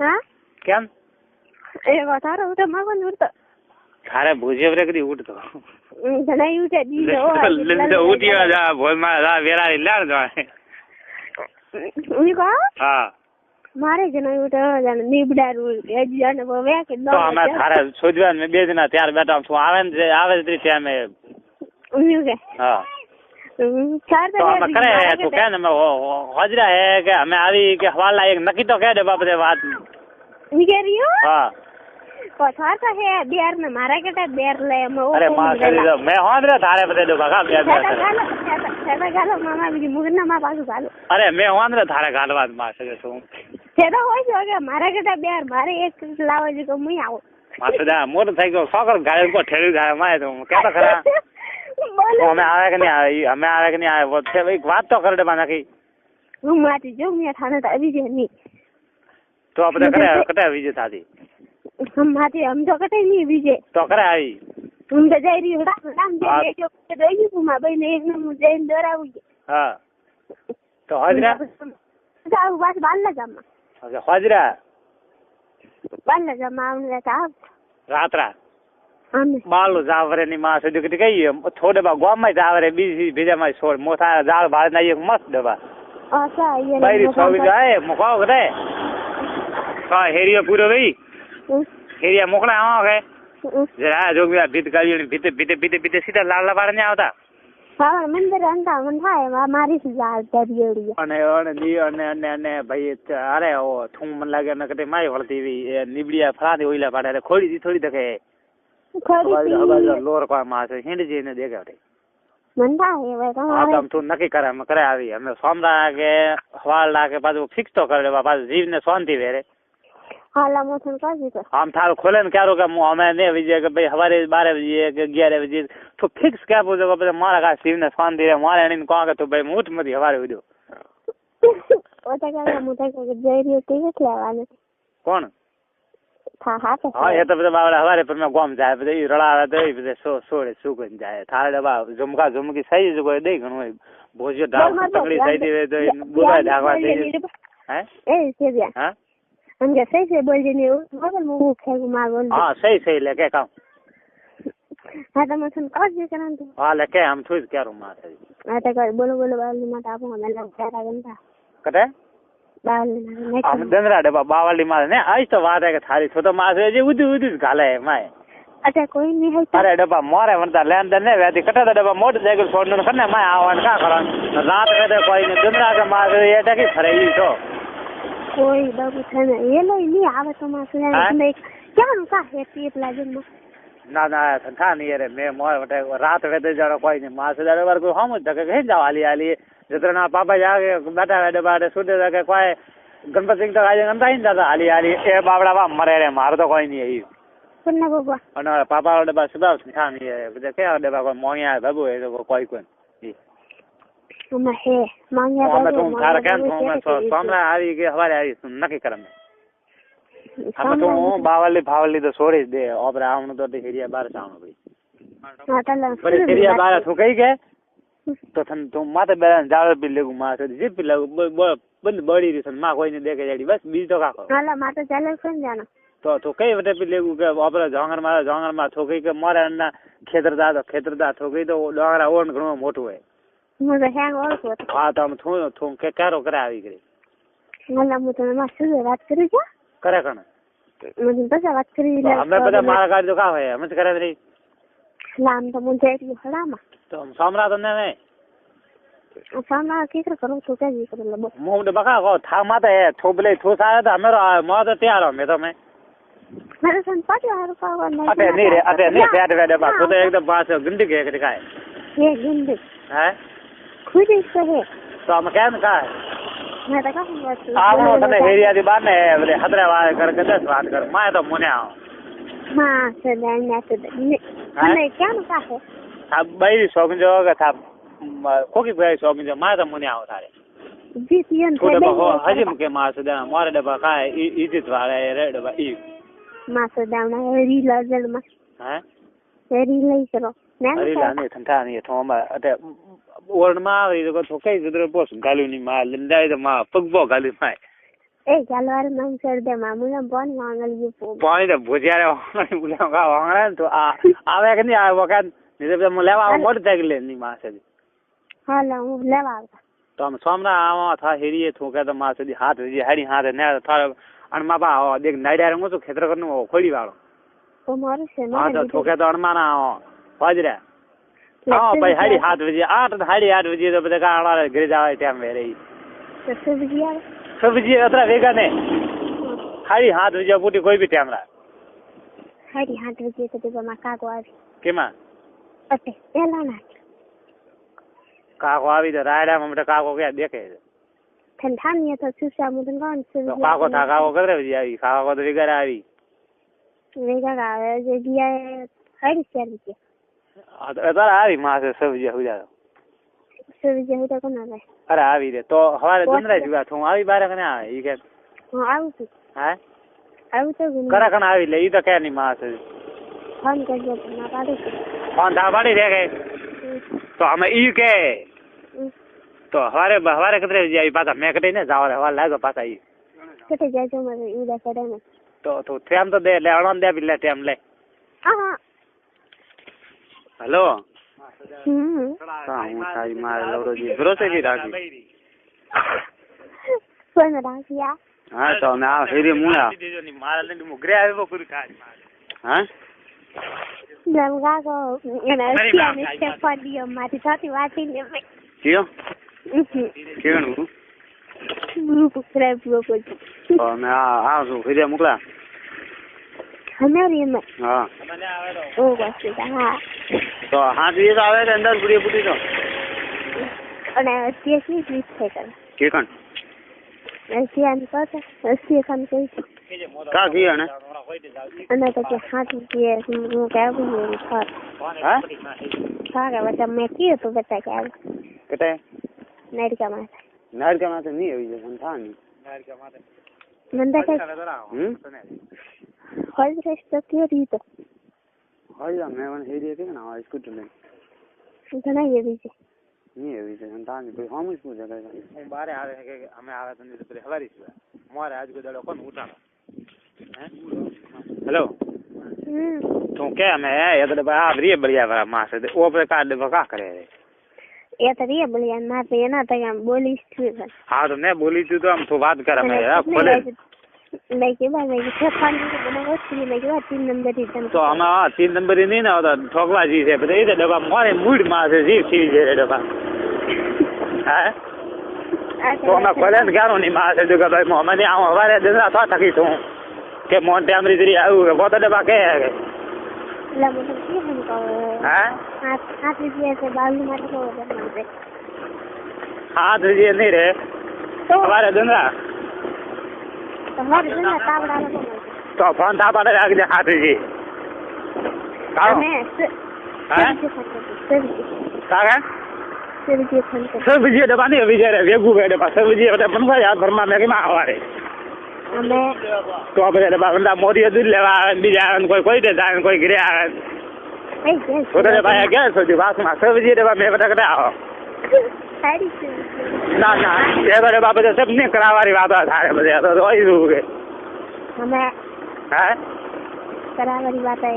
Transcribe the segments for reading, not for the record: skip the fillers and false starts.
હા કેમ એ તારો ઉઠે માગો ઉઠતો તારે ભૂજે વરે કદી ઉઠતો ઘણા ઉઠે દીધો ઉઠ્યો જા ભોલમાં જા વેરારી લાડ જાય હા મારે જણા ઉઠે નીબડારું એજન વે કે તો અમે તારે સોજવા મે બે દિના ત્યાર બેઠા છું આવે ને આવે જ રીતે અમે હા તો અમે કરે તું કે ને હોજરા હે કે અમે આવી કે હવાલા એક નક્કી તો કહે દે બાપરે વાત નીકળ્યો હા પથાર તો હે બેર ને મારા કેટા બેર લે અરે માં કરી દો મે હોદરે તારે બતે દો કાકા બે ગાલો મામા બીજી મુગના માં પાછું ગાલો અરે મે હોદરે તારે ગાલવાત માં છે શું છેડો હોય છે કે મારા કેટા બેર મારે એક લાવે છે કે હું આવું માસુદા મોટો થઈ ગયો સોકર ગાય કો ઠેડી ગાય માં તો કેતો ખરા અમે આવે કે નહીં અમે આવે કે નહીં આવે છે ભાઈ વાત તો કરે બા નાખી હું માટી જો મે થાને તો આવી છે ની તો આપણે કરે કટા વિજે થાતી हम माती हम तो कटे नहीं बीजे तो करे आई हम तो जाई रही राम जे जो रही हूं मां भाई ने एक ने मुझे डरावी हां तो हाजरा जाओ बस बाल जामा अच्छा हाजरा बाल जामा हमने था रात्रा हम बालो जावरे ની માં સુધી કટી ગઈ થોડે બા ગોમાં જાવરે બીજી ભેજામાં છોડ મોથા જાળ ભાળ ના એક મસ્ત દવા અચ્છા ये બાઈરી સોવી જાય મુકાવ કરે કા હેરિયો પૂરો ભાઈ હેરિયા મોકલા આવો કે જરા જોગિયા ભીત કાઢી ભીતે ભીતે ભીતે ભીતે સીધા લાલ વાળ ને આવતા હા મંદિર અંતા મન થાય મારી થી જાળ દરિયોડી અને ભાઈ અરે ઓ થું મન લાગે ને કટે માય વળતી વી નીબડિયા ફરાદી ઓઈલા પાડે ખોડી દી થોડી દકે ખોડી લોર કો માં છે હિંડ જે ને દેખાડે મન થાય હવે તમારે આમ તું નક્કી કરે અમે કરે આવી અમે સોમરા કે હવાલ લાગે પાછું ફિક્સ તો કરે પાછું જીવ ને શાંતિ વેરે હાલા મોથન કાજી તો આમ થારું ખોલે ને ક્યારો કે અમે ને વિજય કે ભાઈ હવારે 12 બજે કે 11 બજે તો ફિક્સ કે પૂછો કે મારા કા શિવ ને શાંતિ રે મારે એની કહો કે તું ભાઈ મૂઠ મથી હવારે ઉડ્યો ઓતા કે મોટા કે જઈ રહ્યો ટિકિટ લેવાને કોણ હા એ તો બધા બાવડા હવારે પર મે ગોમ જાય બધા રડાવે તો એ બધા સોડે સુકન જાય થારે ડબા ઝુમકા ઝુમકી સહી જ કોઈ દઈ ઘણું ભોજ્યો ઢાક તકડી થઈ દે તો બોલા ઢાકવા દે હે એ છે bien હા हम जैसे से बोल रही हूँ मगर मुंह खेल मार बोल हां सही ले के काम हां तो मैं सुन कर जे करन तो हां ले के हम थोड़ी क्या रूम में आ तो कर बोलो बाल में आप हमें लग जा घंटा कटे बाल में हम दंदरा डबा बावली मार ने आज तो बात है कि थारी छोटो मास जे उदी गाले है माय अच्छा कोई नहीं है अरे डबा मोरे वनता लेन देन ने वेदी कटा डबा मोटरसाइकिल छोड़ने करने माय आवन का करन रात में तो कोई ने दंदरा के मार ये टकी फरेई तो कोई बाबू था ना ये नहीं आवे तो मासु नहीं क्या का है पीप लागन में ना था नहीं रे मैं मोर वटे रात वेदे जरा कोई नहीं मास जरा बार को हम तक कहीं जाओ आली जितना पापा जाके बैठा वेदे बाटे सुते तक कोई गणपति सिंह तो आज अंदा ही दादा आली ए बाबड़ा बा मरे रे मार तो कोई नहीं है कुन्ना बाबा और पापा वाले बा सुबह था नहीं है क्या डबा को मोया बाबू है तो कोई मैं है मांगिया तो तुम थारा केम तुम सोमरा આવી કે હવારે આવી નક્કી કરમ અમે તો બાવલી તો છોડી દે ઓબરે આવનું તો હેરિયા બાર જાણો ભાઈ હા તલા પર હેરિયા બાર તું કઈ કે તો થન તું માતે બેન જાળ પી લેગુ માં જે પી લેગુ બંધ બડી રીસન માં કોઈ ને દેખે જાડી બસ બીજ તો કાકો હાલા માતે ચાલે કોણ જાનો તો કઈ વટે પી લેગુ કે ઓબરે જોંગર માં થોકી કે મોરે ના ખેતરદા થોકી તો ડોંગરા ઓણ ઘણો મોટું હોય मुझे हैंग और को हां तो हम थू के कारो करे આવી ગઈ मला मुझे માં શું વાત કરી છે કરે કણ मुझे बस बात करी ले हमें पता मारा गाड़ी तो का है हम करे रे लाम तो मुझे एक हड़ामा तो हम सामरा तो नहीं सामरा की करूं तो क्या जी कर लो मुंह दे बका को था माते है थोबले थो सारा तो हमें मो तो तैयार हो मैं तो मैं मेरे सन पाटी हार का नहीं अटे नहीं बैठ बैठ बा तो एकदम पास गंदी के का है ये गंदी है खुद से है तो हम क्या का है मैं तो कहूं आवनो तने हेरिया दी बात ने बोले हदरे वाले करके 10 बात कर मैं तो मुने आओ हां से नहीं तो नहीं क्या ना है अब भाई शौकीन जो का था कोकी भाई शौकीन जो मैं तो मुने आओ थारे जी पियन थोड़े बहुत हजम के मास दा मारे डबा का इज्जत वाले रे डबा ई मास दा ना री लाजल में हैं री लई करो अरे लाने ठंडा नहीं थोमा अटे ओरण मा આવી તો થોકે જુદરે પોસ ગાલુની માં લંડાઈ તો માં પગબો ગાલી માં એ ચાલવાર માં સર દે મામુલા બોન વાંગલ યુ પાણી તો ભુજિયા બોલ્યા કા વાંગળા તો આ આવે કે નહીં આ વખત નિરે હું લેવા આવો મોટરસાઇકલ ની માસે હાલ હું લેવા આવતા તો આમ સોમના આવા થા હેરીએ થોકે તો માસે હાથ જી હાડી હાથે ને થાળ અણમા બા દેખ નાઈડા રંગો તો ખેતર કરનું ખોડી વાળો તો મારું છે હા તો થોકે તો અણમાના વાજરા હા ભાઈ હાડી હાથ વજે 8 વજે તો બધા કાળા ઘરે જાવે ટાઈમ વે રહી તો સબ્જી આવે સબ્જી અતરા વેગા ને હાડી હાથ વજે પૂટી કોઈ બી ટાઈમ રા હાડી હાથ વજે તો તે માં કાકો આવી કેમાં અટે એલા ના કાકો આવી તો રાયડા માં કાકો કે દેખે ઠંડા તો સુસા મુદન કોણ તો કાકો થા કાકો કરે વજે આવી કાકો તો વેગા આવી વેગા આવે જે દિયા હાડી સર અતાર આવી માસે સબ્જી હુજા સબ્જી હું તો ના અરે આવી રે તો હવારે દંદરા જુગા હું આવી બારે કને આવે ઈ કે હું આવું છું હા આવું તો કરા કને આવી લે ઈ તો કે ની માસે ફોન કરજો ના પાડી ફોન દા પાડી દે કે તો અમે ઈ કે તો હવારે કતરે આવી પાછા મેં કટે ને જાવ હવારે લાગો પાછા ઈ કટે જાજો મને ઈ દા પડે ને તો ટેમ તો દે લે અણન દે બિલે ટેમ લે હા હેલો હું સાઈ માર લવરોજી ગ્રોસરી રાખી કોણ રાખ્યા હા તો મે આ હેરી મુણા મારા લઈને મુગરે આવ્યો પૂરી કાજ હા જમગા કો એના કે ફાડીઓ મારી સાથે વાટીને મે કયો કેણું ગ્રુપ સબસ્ક્રાઇબ કરો તો મે આ જો હેરી મુકલા હમારી મે હા ઓ વાસી હા તો હાથ વીસ આવે તો અંદર પૂરી પૂરી તો અને 80 20 છે કે કણ 80 આમ તો 80 કામ કરી કા કી અને અને તો કે હાથ કે હું કે આવું ને હા સારા બતા મેં કીધું તો બતા કે આવું કેતે નાડકા માં તો નહીં આવી જશે થાની નાડકા માં મંદા કે હોલ રેસ્ટ તો કે રીતો હોલ મેં વન હેરી કે ના આ સ્કૂટર લે ઘણા એ બીજે નહીં આવી છે થાની કોઈ હોમ જ પૂછે કે હું બારે આવે કે અમે આવે તો નહીં તો હવારી છે મોરે આજ કોઈ દડો કોણ ઉઠાડો હેલો તું કે અમે એ તો આ બ્રી બળિયા વાળા માસે તે ઓ પર કાર્ડ વકા કરે એ તો રે બળિયા ના તો એના તો આમ બોલીશ છું હા તો મેં બોલી તું તો આમ તો વાત કર અમે ખોલે મેં કે ભાઈ મેં કે ખાલી બનાવો છે મેં કે 3 નંબર થી તો આમાં 3 નંબર ની ના હોતા ઠોકવાજી છે બધે એ ડબ્બા મોરે મૂડ માં છે જીવ થી છે ડબ્બા હા તો અમે ખોલે ને ગારો ની માં છે જો કે ભાઈ મને આ હવારે દસરા થા થકી તું કે મોન્ટે અમરીતરી આવું કે બોતો ડબ્બા કે લા મને કે હમ કહો હા આ રીત છે બાલુ માટે કહો મને હા ધીરે નહીં રે હવારે દંદરા તમારે જના તાવડા લોકો તો ફોન થા પાડે રાખજે હાથજી અમે હા કાકા સબ્જી ડબ્બા નહીં વિચારે વેગું બે ડબ્બા સબ્જી બધા બનવા યાદ ભરમાં મેં કેમાં આવવારે અમે તો બધા ડબ્બા બંદા મોદી દૂધ લેવા આવે બીજા આવે કોઈ દે જાય કોઈ ઘરે આવે તો ભાઈ ગયા સુધી વાસમાં સબ્જી ડબ્બા મેં બધા કદા આવો ના એ બધા બાબતે સબ ને કરાવવાની વાતો થાય બધે તો હોય શું કે અમે હા કરાવવાની વાત હે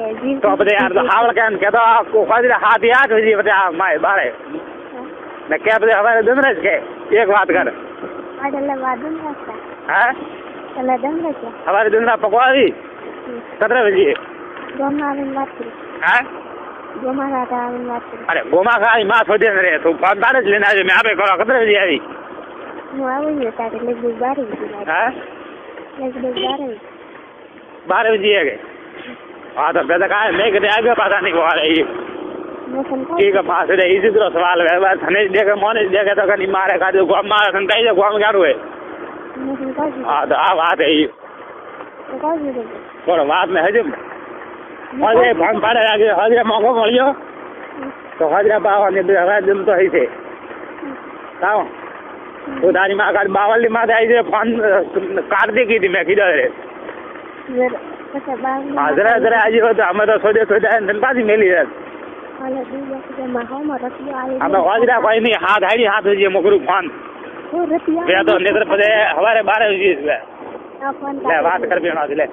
તો બધે યાર તો હાવળ કેમ કે તો કોઈ હાથ યાદ હોય બધા માય બારે ને કે બધે હવે દંદરા કે એક વાત કર આડલે વાદન રાખતા હા ચલે દંદરા કે હવારે દંદરા પકવાવી 17 બજે ગોમાવીન વાત કરી હા ગોમા આવીને વાત કરી અરે ગોમા ખાઈ માં થોડી રે તું પાંચ જ લઈને આવજે મેં આપે કરો 17 બજે આવી હું આવું ને તારે લગભગ 12 બજે હા લગભગ 12 બજે કે હા તો પેલા કાય મેં કદે આગળ પાછા નહીં બોલે ઠીક है पास रे इसी तरह सवाल है बस हने देखे मोने देखे तो कनी मारे का जो गोम मारे संताई जो गोम गाड़ो है हां तो आ बात है थोड़ा बात में है जो मुझे भान पाड़े आगे हाजरा मोको મળ્યો તો હાજરા બાવાની હવે દિલ તો હઈ છે કાઓ તો દારી માં આગળ બાવલી માં આવી છે ફોન કાઢ દી મેં કીધો રે હાજરા જરા આજે તો અમે તો સોડે ધનબાજી મેલી રે અમે હાજરા કોઈ નહીં હાથ હાડી હાથ જે મોકરું ફોન બે તો નેત્ર પદે હવારે 12 વાગે આ ફોન લે વાત કરવી લે